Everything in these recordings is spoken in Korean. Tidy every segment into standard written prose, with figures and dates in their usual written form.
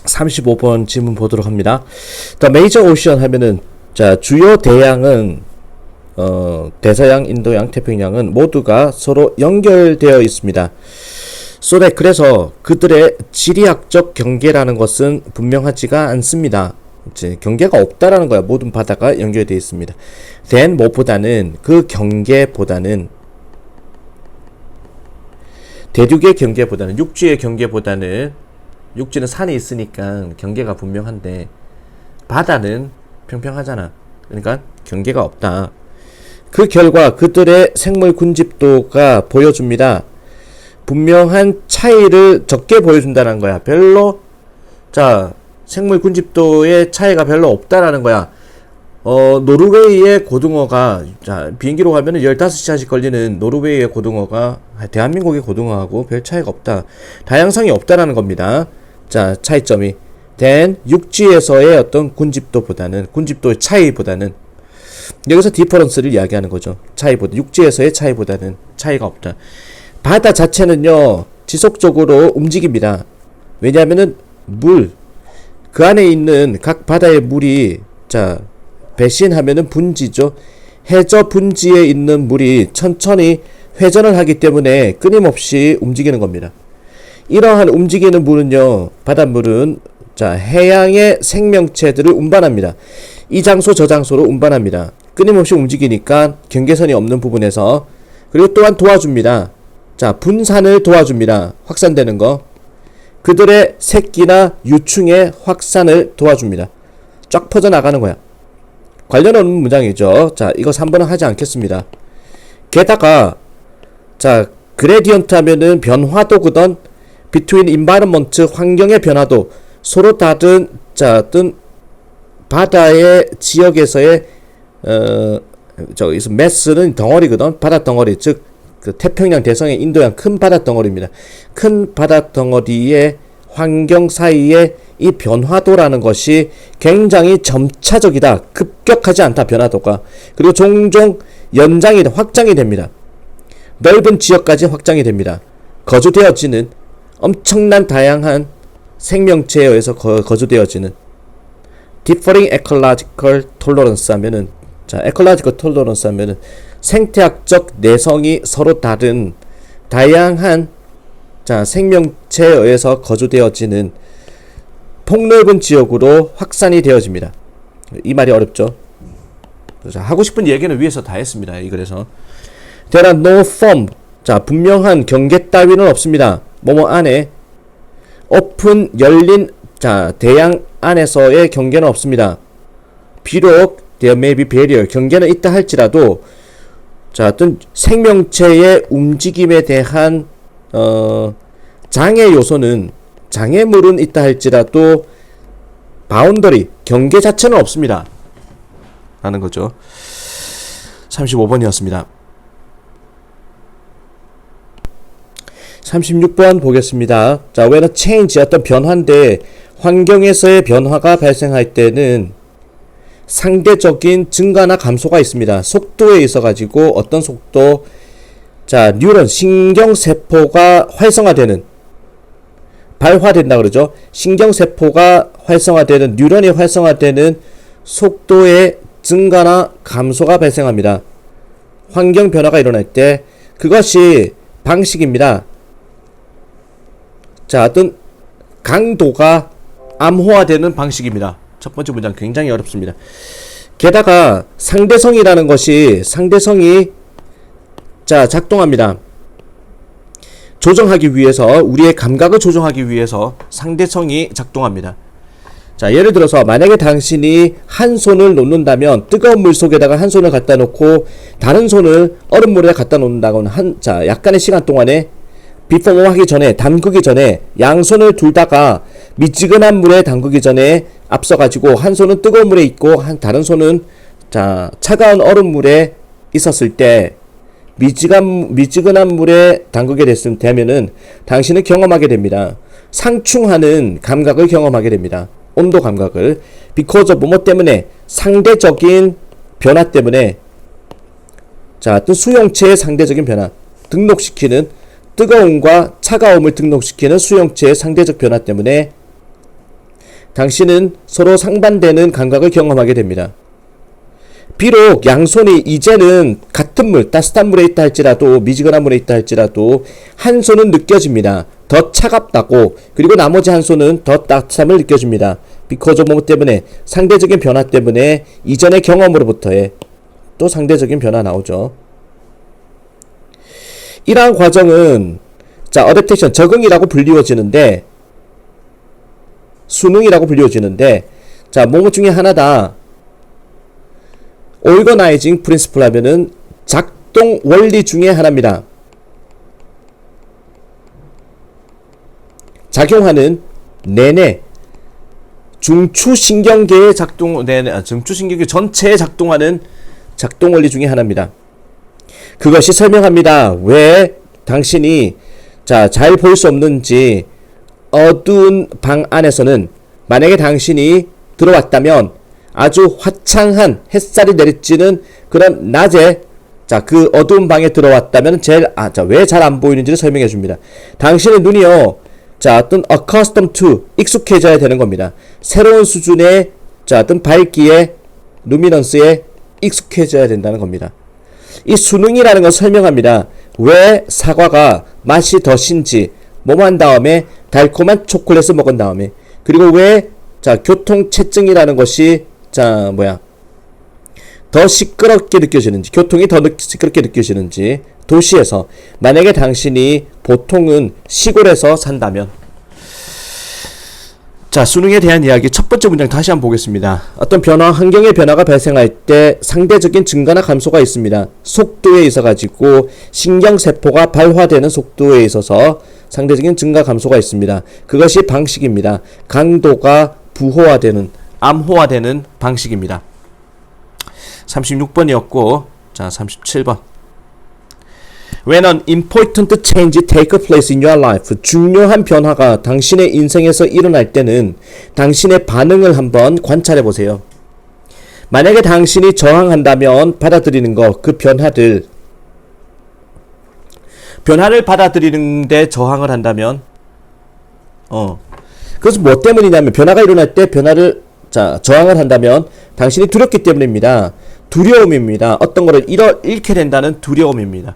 35번 질문 보도록 합니다. The major ocean 하면은 자 주요 대양은 대서양, 인도양, 태평양은 모두가 서로 연결되어 있습니다. 그래서 그들의 지리학적 경계라는 것은 분명하지가 않습니다. 이제 경계가 없다라는 거야. 모든 바다가 연결되어 있습니다. then 무엇보다는 그 경계보다는 대륙의 경계보다는 육지의 경계보다는 육지는 산이 있으니까 경계가 분명한데 바다는 평평하잖아. 그러니까 경계가 없다. 그 결과 그들의 생물 군집도가 보여줍니다. 분명한 차이를 적게 보여준다는 거야. 별로 생물 군집도의 차이가 별로 없다라는 거야. 노르웨이의 고등어가 비행기로 가면은 15시간씩 걸리는 노르웨이의 고등어가 대한민국의 고등어하고 별 차이가 없다. 다양성이 없다라는 겁니다. 차이점이 then 육지에서의 어떤 군집도의 차이보다는 여기서 디퍼런스를 이야기하는 거죠. 육지에서의 차이보다는 차이가 없다. 바다 자체는요 지속적으로 움직입니다. 왜냐하면은 그 안에 있는 각 바다의 물이 배신하면은 분지죠. 해저 분지에 있는 물이 천천히 회전을 하기 때문에 끊임없이 움직이는 겁니다. 이러한 움직이는 물은요, 바닷물은 해양의 생명체들을 운반합니다. 이 장소 저 장소로 운반합니다. 끊임없이 움직이니까 경계선이 없는 부분에서. 그리고 또한 도와줍니다. 분산을 도와줍니다. 확산되는 거. 그들의 새끼나 유충의 확산을 도와줍니다. 쫙 퍼져나가는 거야. 관련 없는 문장이죠. 이거 3번은 하지 않겠습니다. 게다가 그레디언트 하면은 변화도거든. between environment 환경의 변화도 서로 다른 바다의 지역에서의 매스는 덩어리거든. 바다 덩어리 즉 그 태평양, 대서양, 인도양 큰 바다 덩어리입니다. 큰 바다 덩어리의 환경 사이에 이 변화도라는 것이 굉장히 점차적이다. 급격하지 않다. 변화도가. 그리고 종종 확장이 됩니다. 넓은 지역까지 확장이 됩니다. 거주되어지는 엄청난 다양한 생명체에 의해서 거주되어지는 differing ecological tolerance 하면은 ecological tolerance 하면은 생태학적 내성이 서로 다른 다양한 생명체에 의해서 거주되어지는 폭넓은 지역으로 확산이 되어집니다. 이 말이 어렵죠. 하고 싶은 얘기는 위에서 다 했습니다. 이 글에서 there are no firm 분명한 경계 따위는 없습니다. 뭐뭐 안에 오픈 열린 대양 안에서의 경계는 없습니다. 비록 there may be barrier 경계는 있다 할지라도 어떤 생명체의 움직임에 대한 장애물은 있다 할지라도 바운더리 경계 자체는 없습니다. 라는 거죠. 35번이었습니다. 36번 보겠습니다. when a change 어떤 변화인데 환경에서의 변화가 발생할 때는 상대적인 증가나 감소가 있습니다. 속도에 있어 가지고 어떤 속도 뉴런 신경세포가 발화된다 그러죠. 신경세포가 활성화되는 뉴런이 활성화되는 속도의 증가나 감소가 발생합니다. 환경 변화가 일어날 때 그것이 방식입니다. 어떤 강도가 암호화되는 방식입니다. 첫 번째 문장 굉장히 어렵습니다. 게다가 상대성이 작동합니다. 조정하기 위해서 우리의 감각을 조정하기 위해서 상대성이 작동합니다. 예를 들어서 만약에 당신이 한 손을 놓는다면 뜨거운 물 속에다가 한 손을 갖다 놓고 다른 손을 얼음물에 갖다 놓는다고는 약간의 시간 동안에 비포모 하기 전에 담그기 전에 양손을 둘 다가 미지근한 물에 담그기 전에 앞서가지고 한 손은 뜨거운 물에 있고 다른 손은 차가운 얼음물에 있었을 때 미지근한 물에 담그게 되면은 당신은 경험하게 됩니다. 상충하는 감각을 경험하게 됩니다. 온도 감각을 because of 뭐뭐 때문에 상대적인 변화 때문에 어떤 수용체의 상대적인 변화 등록시키는 뜨거움과 차가움을 등록시키는 수용체의 상대적 변화 때문에 당신은 서로 상반되는 감각을 경험하게 됩니다. 비록 양손이 이제는 같은 물, 따뜻한 물에 있다 할지라도, 미지근한 물에 있다 할지라도 한 손은 느껴집니다. 더 차갑다고. 그리고 나머지 한 손은 더 따뜻함을 느껴줍니다. because of 때문에, 상대적인 변화 때문에 이전의 경험으로부터의 또 상대적인 변화 나오죠. 이러한 과정은 어댑테이션, 적응이라고 불리워지는데, 수능이라고 불리워지는데, 뭐뭐 중에 하나다. organizing principle 하면은 작동 원리 중에 하나입니다. 작용하는 내내 중추신경계의 중추신경계 전체에 작동하는 작동 원리 중에 하나입니다. 그것이 설명합니다. 왜 당신이 잘 볼 수 없는지. 어두운 방 안에서는 만약에 당신이 들어왔다면 아주 화창한 햇살이 내리쬐는 그런 낮에 그 어두운 방에 들어왔다면 왜 잘 안 보이는지를 설명해 줍니다. 당신의 눈이요, 어떤 accustomed to, 익숙해져야 되는 겁니다. 새로운 수준의 어떤 밝기에, 루미넌스에 익숙해져야 된다는 겁니다. 이 수능이라는 걸 설명합니다. 왜 사과가 맛이 더 신지, 뭐한 다음에 달콤한 초콜릿을 먹은 다음에, 그리고 왜 교통체증이라는 것이 더 시끄럽게 느껴지는지, 교통이 더 시끄럽게 느껴지는지. 도시에서, 만약에 당신이 보통은 시골에서 산다면. 수능에 대한 이야기 첫 번째 문장 다시 한번 보겠습니다. 어떤 변화, 환경의 변화가 발생할 때 상대적인 증가나 감소가 있습니다. 속도에 있어 가지고 신경세포가 발화되는 속도에 있어서 상대적인 증가 감소가 있습니다. 그것이 방식입니다. 강도가 부호화되는, 암호화되는 방식입니다. 36번이었고, 37번. When an important change take place in your life, 중요한 변화가 당신의 인생에서 일어날 때는 당신의 반응을 한번 관찰해 보세요. 만약에 당신이 저항한다면 받아들이는 것, 그 변화를 받아들이는데 저항을 한다면, 그것은 뭐 때문이냐면, 변화가 일어날 때 저항을 한다면 당신이 두렵기 때문입니다. 두려움입니다. 어떤 거를 잃게 된다는 두려움입니다.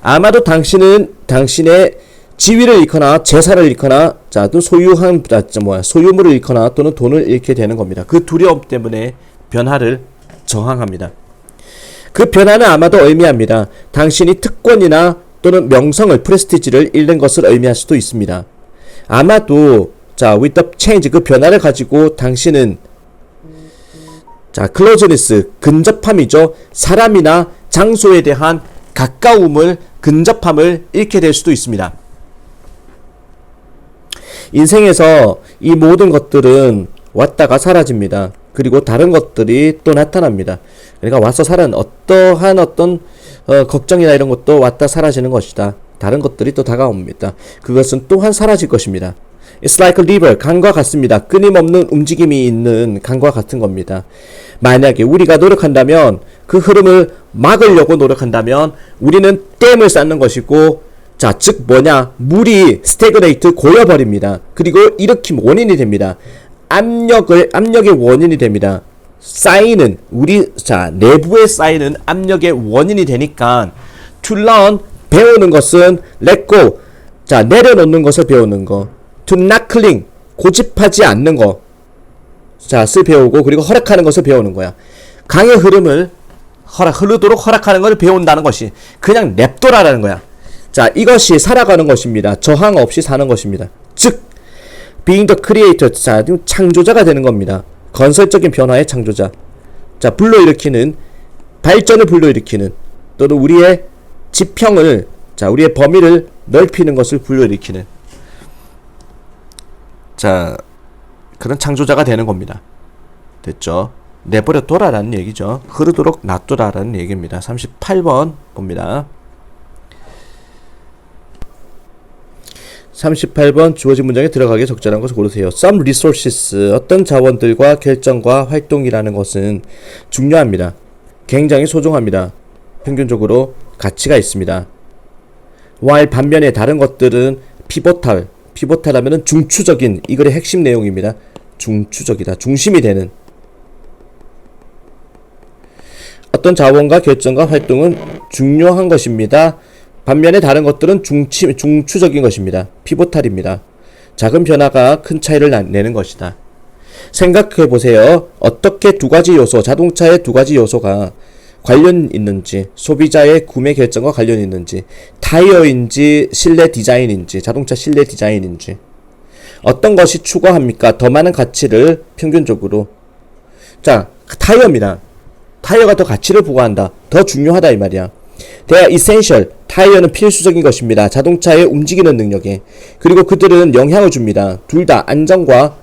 아마도 당신은 당신의 지위를 잃거나 재산을 잃거나 또 소유물을 잃거나 또는 돈을 잃게 되는 겁니다. 그 두려움 때문에 변화를 저항합니다. 그 변화는 아마도 의미합니다. 당신이 특권이나 또는 명성을, 프레스티지를 잃는 것을 의미할 수도 있습니다. 아마도 with the change, 그 변화를 가지고 당신은 closeness, 근접함이죠. 사람이나 장소에 대한 가까움을, 근접함을 잃게 될 수도 있습니다. 인생에서 이 모든 것들은 왔다가 사라집니다. 그리고 다른 것들이 또 나타납니다. 그러니까 와서 어떠한 걱정이나 이런 것도 왔다 사라지는 것이다. 다른 것들이 또 다가옵니다. 그것은 또한 사라질 것입니다. It's like a river, 강과 같습니다. 끊임없는 움직임이 있는 강과 같은 겁니다. 만약에 우리가 노력한다면, 그 흐름을 막으려고 노력한다면 우리는 댐을 쌓는 것이고, 즉 물이 스태그네이트, 고여버립니다. 그리고 일으킴, 원인이 됩니다. 압력의 원인이 됩니다. 쌓이는, 내부에 쌓이는 압력의 원인이 되니까, to learn, 배우는 것은 let go, 내려놓는 것을 배우는 거. to not cling, 고집하지 않는 것을 배우고, 그리고 허락하는 것을 배우는 거야. 강의 흐름을 흐르도록 허락하는 것을 배운다는 것이 그냥 냅둬라라는 거야. 이것이 살아가는 것입니다. 저항 없이 사는 것입니다. 즉, being the creator, 창조자가 되는 겁니다. 건설적인 변화의 창조자. 발전을 불러일으키는, 또는 우리의 지평을, 우리의 범위를 넓히는 것을 불러일으키는, 그런 창조자가 되는 겁니다. 됐죠? 내버려둬라라는 얘기죠. 흐르도록 놔둬라라는 얘기입니다. 38번 봅니다. 38번 주어진 문장에 들어가기에 적절한 것을 고르세요. Some resources, 어떤 자원들과 결정과 활동이라는 것은 중요합니다. 굉장히 소중합니다. 평균적으로 가치가 있습니다. while 반면에 다른 것들은 피보탈 하면은 중추적인, 이 글의 핵심 내용입니다. 중추적이다. 중심이 되는 어떤 자원과 결정과 활동은 중요한 것입니다. 반면에 다른 것들은 중추적인 것입니다. 피보탈입니다. 작은 변화가 큰 차이를 내는 것이다. 생각해 보세요. 어떻게 두 가지 요소, 자동차의 두 가지 요소가 관련 있는지, 소비자의 구매 결정과 관련 있는지, 타이어인지 실내 디자인인지, 자동차 실내 디자인인지, 어떤 것이 추구합니까? 더 많은 가치를 평균적으로. 자, 타이어입니다. 타이어가 더 가치를 부과한다. 더 중요하다 이 말이야. They are essential. 타이어는 필수적인 것입니다. 자동차의 움직이는 능력에. 그리고 그들은 영향을 줍니다. 둘 다 안전과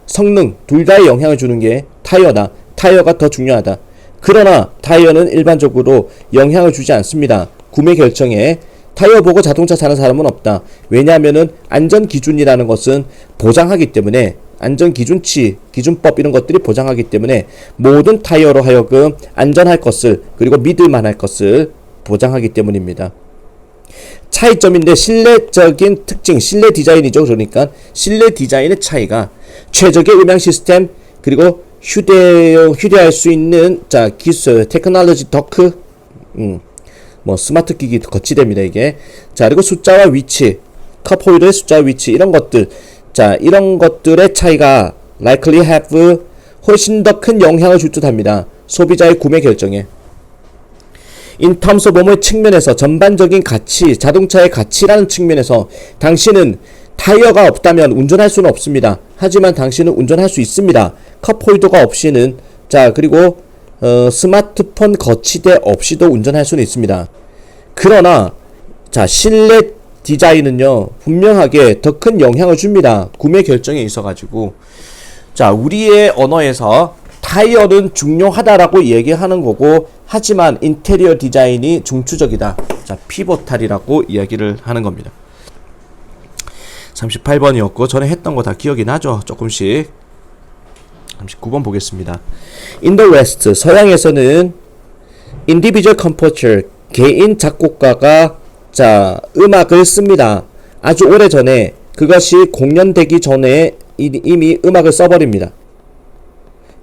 성능 둘 다에 영향을 주는 게 타이어다. 타이어가 더 중요하다. 그러나 타이어는 일반적으로 영향을 주지 않습니다. 구매 결정에 타이어 보고 자동차 사는 사람은 없다. 왜냐하면은 안전 기준이라는 것은 보장하기 때문에 안전 기준치, 기준법 이런 것들이 보장하기 때문에 모든 타이어로 하여금 안전할 것을 그리고 믿을만할 것을 보장하기 때문입니다. 차이점인데 실내적인 특징, 실내 디자인이죠. 그러니까 실내 디자인의 차이가 최적의 음향 시스템 그리고 휴대할 수 있는 기술, 테크놀로지 덕크, 스마트 기기 거치대입니다 이게. 그리고 숫자와 위치, 컵홀더의 숫자와 위치 이런 것들. 이런 것들의 차이가 likely have 훨씬 더 큰 영향을 줄 듯합니다. 소비자의 구매 결정에. In terms of 몸의 측면에서 전반적인 가치, 자동차의 가치라는 측면에서 당신은 타이어가 없다면 운전할 수는 없습니다. 하지만 당신은 운전할 수 있습니다. 컵홀더가 없이는 그리고 스마트폰 거치대 없이도 운전할 수는 있습니다. 그러나 실내 디자인은요 분명하게 더 큰 영향을 줍니다. 구매 결정에 있어가지고 우리의 언어에서 타이어는 중요하다라고 얘기하는 거고 하지만 인테리어 디자인이 중추적이다. 피보탈이라고 이야기를 하는 겁니다. 38번이었고 전에 했던 거 다 기억이 나죠? 조금씩. 39번 보겠습니다. In the West, 서양에서는 individual composer, 개인 작곡가가 음악을 씁니다. 아주 오래전에 그것이 공연되기 전에 이미 음악을 써버립니다.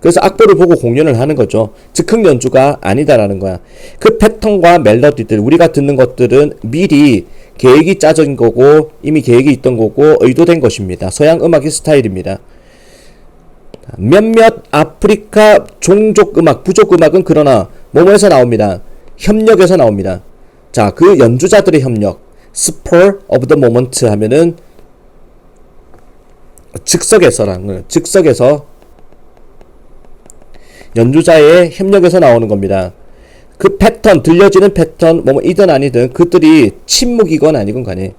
그래서 악보를 보고 공연을 하는 거죠. 즉흥 연주가 아니다라는 거야. 그 패턴과 멜로디들, 우리가 듣는 것들은 미리 계획이 짜진 거고 이미 계획이 있던 거고 의도된 것입니다. 서양 음악의 스타일입니다. 몇몇 아프리카 종족 음악, 부족 음악은 그러나 뭐뭐에서 나옵니다. 협력에서 나옵니다. 그 연주자들의 협력, spur of the moment 하면은 즉석에서 연주자의 협력에서 나오는 겁니다. 그 패턴, 들려지는 패턴, 이든 아니든 그들이 침묵이건 아니건 간에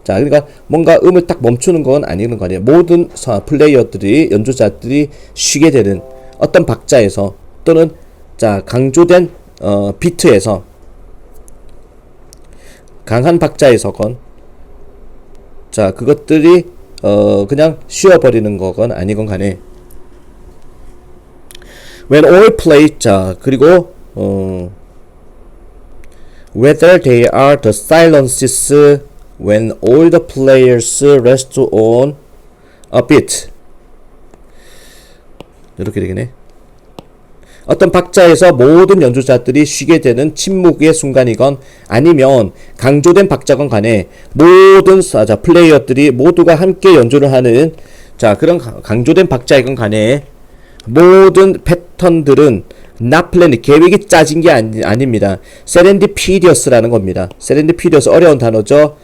그러니까 뭔가 음을 딱 멈추는 건 아니건 간에 모든 플레이어들이, 연주자들이 쉬게 되는 어떤 박자에서 또는 강조된 비트에서 강한 박자에서건 그것들이 그냥 쉬어버리는 거건 아니건 간에 when all play 그리고 whether they are the silences when all the players rest on a beat 이렇게 되겠네. 어떤 박자에서 모든 연주자들이 쉬게 되는 침묵의 순간이건 아니면 강조된 박자건 간에 모든 플레이어들이 모두가 함께 연주를 하는 그런 강조된 박자이건 간에 모든 패턴들은 not planned, 계획이 짜진 게 아닙니다. serendipitous라는 겁니다. serendipitous 어려운 단어죠.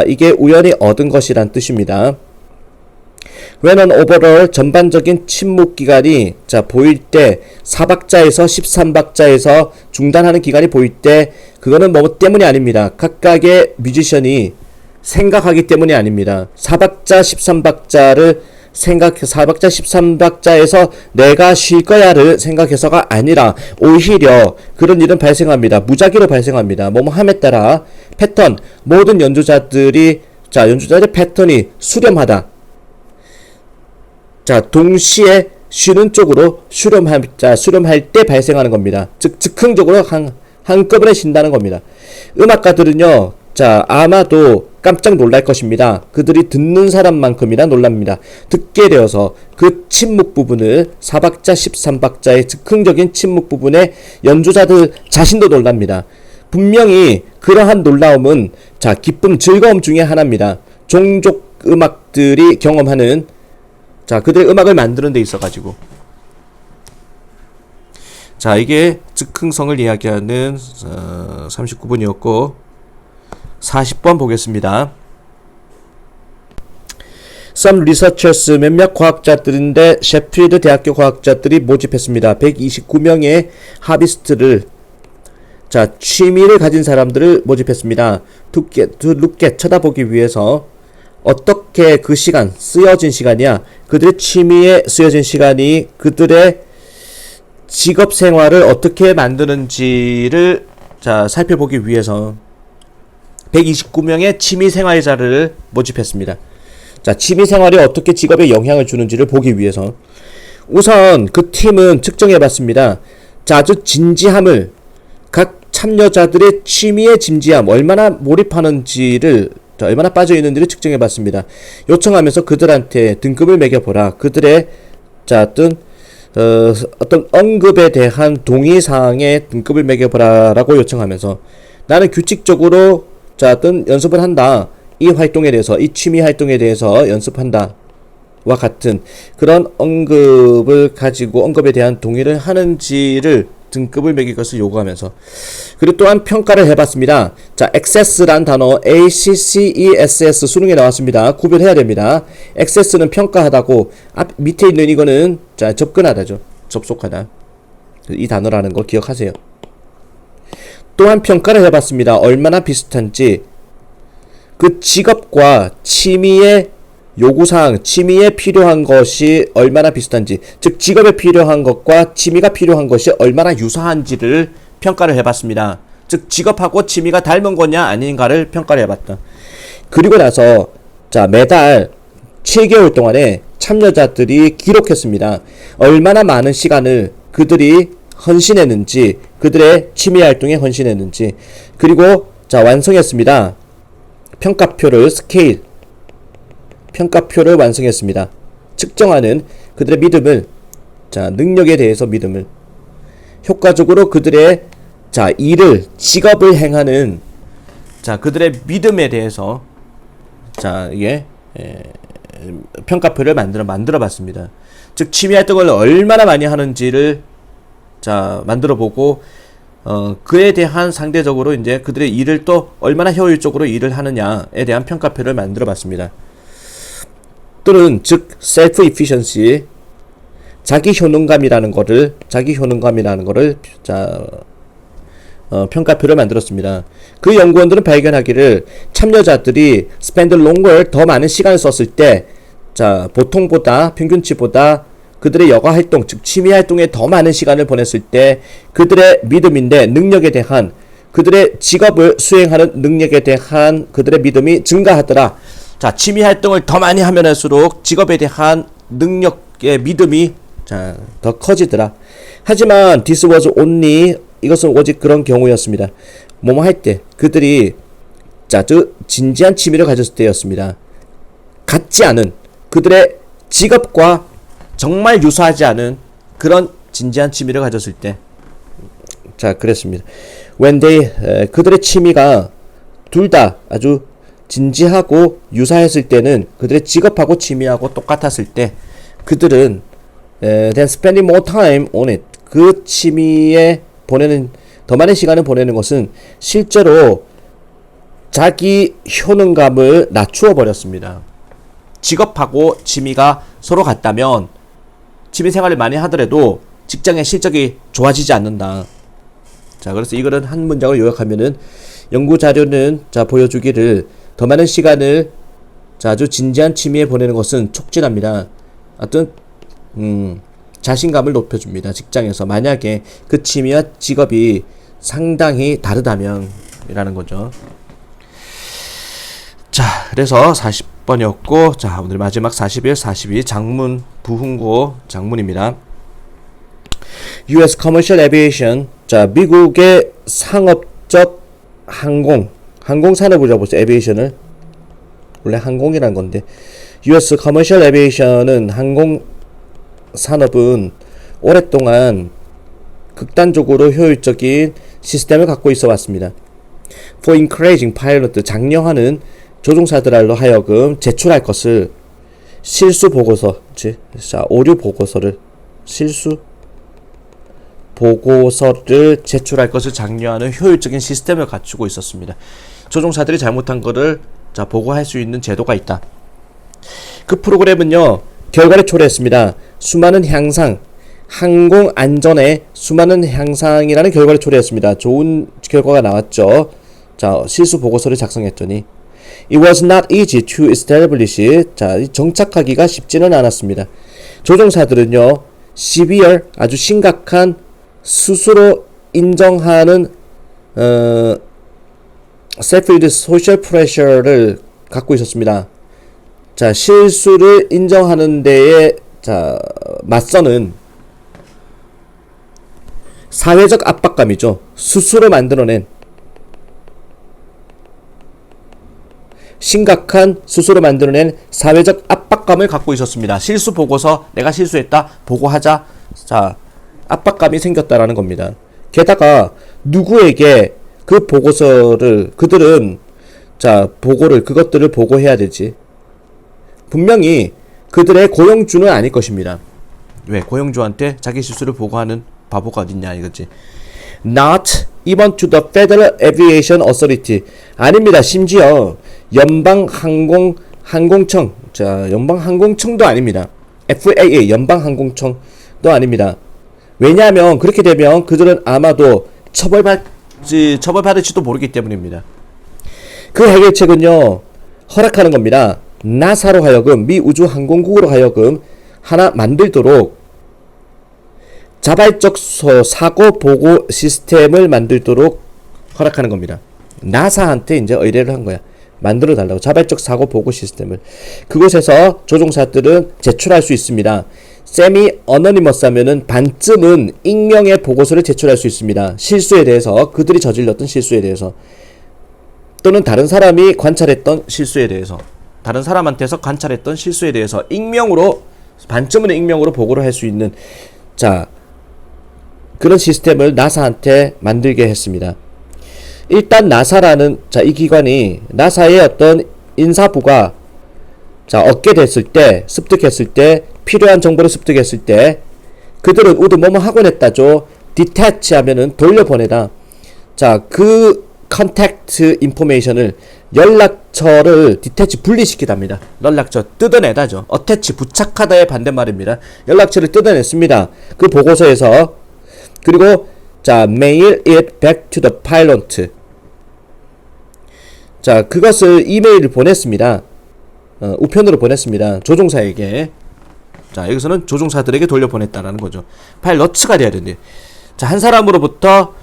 이게 우연히 얻은 것이란 뜻입니다. when an overall 전반적인 침묵 기간이 보일 때 4박자에서 13박자에서 중단하는 기간이 보일 때 그거는 뭐 때문이 아닙니다. 각각의 뮤지션이 생각하기 때문이 아닙니다. 4박자 13박자를 4박자 13박자에서 내가 쉴 거야를 생각해서가 아니라 오히려 그런 일은 발생합니다. 무작위로 발생합니다. 함에 따라 패턴, 모든 연주자들의 패턴이 수렴하다. 동시에 쉬는 쪽으로 수렴할 때 발생하는 겁니다. 즉 즉흥적으로 한꺼번에 쉰다는 겁니다. 음악가들은요 아마도 깜짝 놀랄 것입니다. 그들이 듣는 사람만큼이나 놀랍니다. 듣게 되어서 그 침묵 부분을 4박자 13박자의 즉흥적인 침묵 부분에 연주자들 자신도 놀랍니다. 분명히 그러한 놀라움은 자 기쁨 즐거움 중에 하나입니다. 종족 음악들이 경험하는 자 그들의 음악을 만드는 데 있어 가지고 자 이게 즉흥성을 이야기하는 39분이었고 40번 보겠습니다. Some researchers 몇몇 과학자들인데 셰필드 대학교 과학자들이 모집했습니다. 129명의 하비스트를 자 취미를 가진 사람들을 모집했습니다. to look at 쳐다보기 위해서 어떻게 그 시간 쓰여진 시간이야 그들의 취미에 쓰여진 시간이 그들의 직업 생활을 어떻게 만드는지를 자 살펴보기 위해서 129명의 취미 생활자를 모집했습니다. 자, 취미 생활이 어떻게 직업에 영향을 주는지를 보기 위해서 우선 그 팀은 측정해 봤습니다. 자, 아주 진지함을 각 참여자들의 취미의 진지함, 얼마나 몰입하는지를 얼마나 빠져 있는지를 측정해 봤습니다. 요청하면서 그들한테 등급을 매겨 보라. 그들의 자, 어떤 언급에 대한 동의 사항에 등급을 매겨 보라라고 요청하면서 나는 규칙적으로 자, 어떤 연습을 한다. 이 활동에 대해서, 이 취미 활동에 대해서 연습한다. 와 같은 그런 언급을 가지고 언급에 대한 동의를 하는지를 등급을 매길 것을 요구하면서 그리고 또한 평가를 해봤습니다. 자, access란 단어 ACCESS 수능에 나왔습니다. 구별해야 됩니다. access는 평가하다고 밑에 있는 이거는 자 접근하다죠. 접속하다. 이 단어라는 거 기억하세요. 또한 평가를 해봤습니다. 얼마나 비슷한지 그 직업과 취미의 요구사항, 취미에 필요한 것이 얼마나 비슷한지 즉 직업에 필요한 것과 취미가 필요한 것이 얼마나 유사한지를 평가를 해봤습니다. 즉 직업하고 취미가 닮은 거냐 아닌가를 평가를 해봤다. 그리고 나서 자 매달 7개월 동안에 참여자들이 기록했습니다. 얼마나 많은 시간을 그들이 헌신했는지 그들의 취미 활동에 헌신했는지 그리고 자 완성했습니다. 평가표를 스케일 평가표를 완성했습니다. 측정하는 그들의 믿음을 자 능력에 대해서 믿음을 효과적으로 그들의 자 일을 직업을 행하는 자 그들의 믿음에 대해서 자 이게 평가표를 만들어 봤습니다. 즉 취미 활동을 얼마나 많이 하는지를 자 만들어 보고 그에 대한 상대적으로 이제 그들의 일을 또 얼마나 효율적으로 일을 하느냐에 대한 평가표를 만들어 봤습니다. 또는 즉 셀프 이피션시 자기 효능감이라는 거를 자 평가표를 만들었습니다. 그 연구원들은 발견하기를 참여자들이 spend longer 더 많은 시간을 썼을 때 자 보통보다 평균치보다 그들의 여가 활동 즉 취미 활동에 더 많은 시간을 보냈을 때 그들의 믿음인데 능력에 대한 그들의 직업을 수행하는 능력에 대한 그들의 믿음이 증가하더라. 자 취미 활동을 더 많이 하면 할수록 직업에 대한 능력의 믿음이 자 더 커지더라. 하지만 this was only 이것은 오직 그런 경우였습니다. 뭐뭐 할 때 그들이 자 진지한 취미를 가졌을 때였습니다. 같지 않은 그들의 직업과 정말 유사하지 않은 그런 진지한 취미를 가졌을 때 자 그랬습니다. When they 그들의 취미가 둘 다 아주 진지하고 유사했을 때는 그들의 직업하고 취미하고 똑같았을 때 그들은 then spending more time on it 그 취미에 보내는 더 많은 시간을 보내는 것은 실제로 자기 효능감을 낮추어 버렸습니다. 직업하고 취미가 서로 같다면 취미 생활을 많이 하더라도 직장의 실적이 좋아지지 않는다. 자, 그래서 이거는 한 문장을 요약하면은 연구 자료는 자 보여주기를 더 많은 시간을 자 아주 진지한 취미에 보내는 것은 촉진합니다. 어떤 자신감을 높여줍니다. 직장에서 만약에 그 취미와 직업이 상당히 다르다면 이라는 거죠. 자, 그래서 40번이었고 자 오늘 마지막 41, 42 장문 부흥고 장문입니다. US Commercial Aviation 자 미국의 상업적 항공 산업을 잡았어요. 에비에이션을 원래 항공이란 건데 US Commercial Aviation은 항공 산업은 오랫동안 극단적으로 효율적인 시스템을 갖고 있어 왔습니다. For encouraging pilot, 장려하는 조종사들로 하여금 제출할 것을 실수 보고서, 자, 오류 보고서를 실수 보고서를 제출할 것을 장려하는 효율적인 시스템을 갖추고 있었습니다. 조종사들이 잘못한 것을 자 보고할 수 있는 제도가 있다. 그 프로그램은요 결과를 초래했습니다. 수많은 향상, 항공 안전의 수많은 향상이라는 결과를 초래했습니다. 좋은 결과가 나왔죠. 자, 실수 보고서를 작성했더니 It was not easy to establish. 자, 정착하기가 쉽지는 않았습니다. 조종사들은요 severe, 아주 심각한 스스로 인정하는 self-induced social pressure를 갖고 있었습니다. 자, 실수를 인정하는 데에 자 맞서는 사회적 압박감이죠. 스스로 만들어낸 심각한 스스로 만들어낸 사회적 압박감을 갖고 있었습니다. 실수 보고서 내가 실수했다 보고하자. 자, 압박감이 생겼다라는 겁니다. 게다가 누구에게 그 보고서를 그들은 자 그것들을 보고해야 되지. 분명히 그들의 고용주는 아닐 것입니다. 왜? 고용주한테 자기 실수를 보고하는 바보가 어딨냐 이거지. Not even to the Federal Aviation Authority. 아닙니다. 심지어 연방항공청, 자 연방항공청도 아닙니다. FAA 연방항공청도 아닙니다. 왜냐하면 그렇게 되면 그들은 아마도 처벌받을지도 모르기 때문입니다. 그 해결책은요 허락하는 겁니다. 나사로 하여금, 미 우주항공국으로 하여금 하나 만들도록 자발적 사고 보고 시스템을 만들도록 허락하는 겁니다. 나사한테 이제 의뢰를 한 거야. 만들어 달라고. 자발적 사고 보고 시스템을. 그곳에서 조종사들은 제출할 수 있습니다. 세미 어너니머스 하면은 반쯤은 익명의 보고서를 제출할 수 있습니다. 실수에 대해서, 그들이 저질렀던 실수에 대해서, 또는 다른 사람이 관찰했던 실수에 대해서, 다른 사람한테서 관찰했던 실수에 대해서 익명으로, 반쯤은 익명으로 보고를 할 수 있는 자 그런 시스템을 나사한테 만들게 했습니다. 일단 나사라는 자 이 기관이 나사의 어떤 인사부가 자 얻게 됐을 때, 습득했을 때, 필요한 정보를 습득했을 때 그들은 우드 뭐뭐 하곤 했다죠. 디태치 하면은 돌려보내다. 자 그 컨택트 인포메이션을 연락처를 디태치 분리시키답니다. 연락처 뜯어내다죠. 어태치 부착하다의 반대말입니다. 연락처를 뜯어냈습니다. 그 보고서에서. 그리고 자 mail it back to the pilot. 자 그것을 이메일을 보냈습니다. 우편으로 보냈습니다. 조종사에게. 자 여기서는 조종사들에게 돌려보냈다라는 거죠. 파일럿츠가 돼야 되는데 자 한 사람으로부터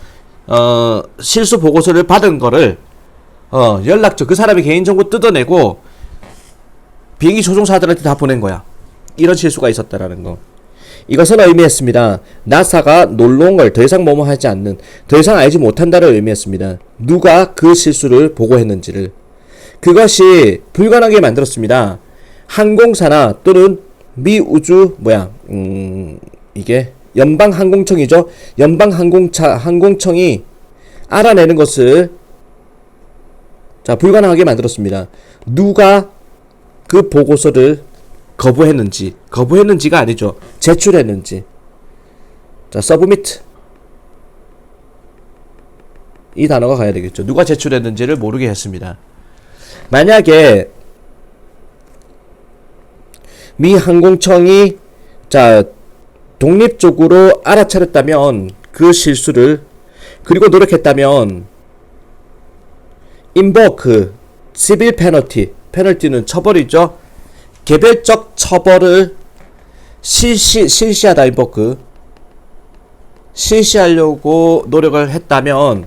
실수 보고서를 받은 거를 연락처 그 사람의 개인정보 뜯어내고 비행기 조종사들한테 다 보낸 거야. 이런 실수가 있었다라는 거. 이것은 의미했습니다. 나사가 놀러온 걸 더 이상 뭐뭐 하지 않는, 더 이상 알지 못한다를 의미했습니다. 누가 그 실수를 보고했는지를. 그것이 불가능하게 만들었습니다. 항공사나 또는 미 우주 이게 연방항공청이죠. 항공청이 알아내는 것을 자 불가능하게 만들었습니다. 누가 그 보고서를 거부했는지가 아니죠. 제출했는지. 자, submit. 이 단어가 가야 되겠죠. 누가 제출했는지를 모르게 했습니다. 만약에 미 항공청이 자 독립적으로 알아차렸다면 그 실수를 그리고 노력했다면 invoke civil penalty. 페널티는 처벌이죠. 개별적 처벌을 실시하다 invoke 실시하려고 노력을 했다면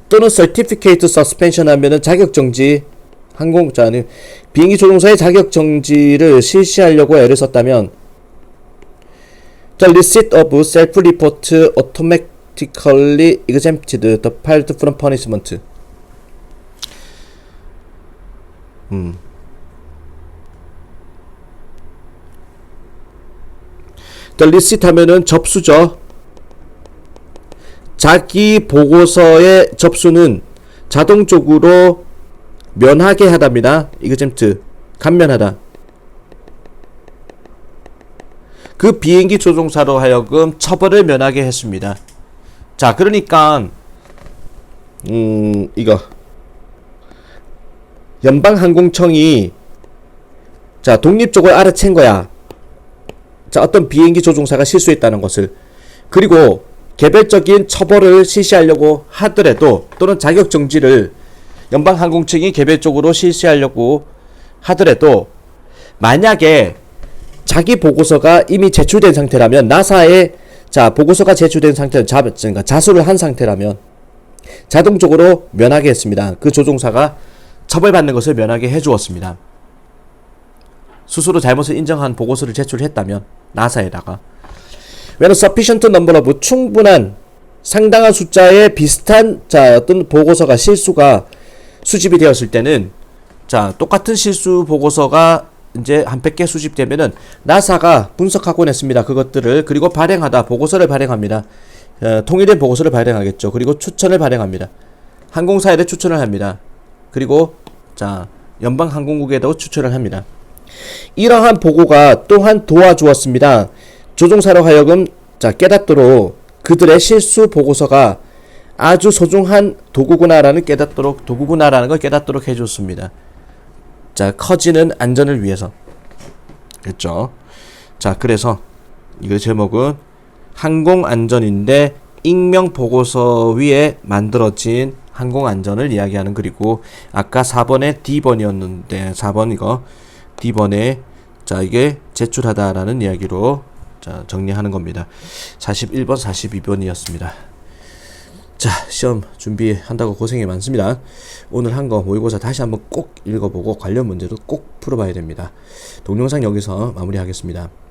또는 certificate suspension 하면은 자격정지 항공자 아니 비행기 조종사의 자격정지를 실시하려고 애를 썼다면 The receipt of self-report automatically exempted the pilot from punishment. The receipt 하면은 접수죠. 자기 보고서의 접수는 자동적으로 면하게 하답니다. exempt, 감면하다. 그 비행기 조종사로 하여금 처벌을 면하게 했습니다. 자, 그러니까 이거 연방항공청이 자, 독립적으로 알아챈 거야. 자, 어떤 비행기 조종사가 실수했다는 것을. 그리고 개별적인 처벌을 실시하려고 하더라도, 또는 자격정지를 연방항공청이 개별적으로 실시하려고 하더라도, 만약에 자기 보고서가 이미 제출된 상태라면, 나사에 자, 보고서가 제출된 상태는 그러니까 자수를 한 상태라면 자동적으로 면하게 했습니다. 그 조종사가 처벌받는 것을 면하게 해주었습니다. 스스로 잘못을 인정한 보고서를 제출했다면 나사에다가. When a sufficient number of, 충분한 상당한 숫자의 비슷한 자, 어떤 보고서가 실수가 수집이 되었을 때는, 자, 똑같은 실수 보고서가 이제 한 100개 수집되면은 나사가 분석하곤 했습니다. 그것들을. 그리고 발행하다, 보고서를 발행합니다. 통일된 보고서를 발행하겠죠. 그리고 추천을 발행합니다. 항공사에도 추천을 합니다. 그리고 자, 연방항공국에도 추천을 합니다. 이러한 보고가 또한 도와주었습니다. 조종사로 하여금 자, 깨닫도록, 그들의 실수 보고서가 아주 소중한 도구구나라는 걸 깨닫도록 해줬습니다. 자, 커지는 안전을 위해서. 그렇죠? 자, 그래서 이거 제목은 항공안전인데 익명 보고서 위에 만들어진 항공안전을 이야기하는 글이고, 아까 4번에 D번이었는데 4번 이거 D번에 자, 이게 제출하다라는 이야기로 자, 정리하는 겁니다. 41번, 42번이었습니다. 자, 시험 준비한다고 고생이 많습니다. 오늘 한 거 모의고사 다시 한번 꼭 읽어보고 관련 문제도 꼭 풀어봐야 됩니다. 동영상 여기서 마무리하겠습니다.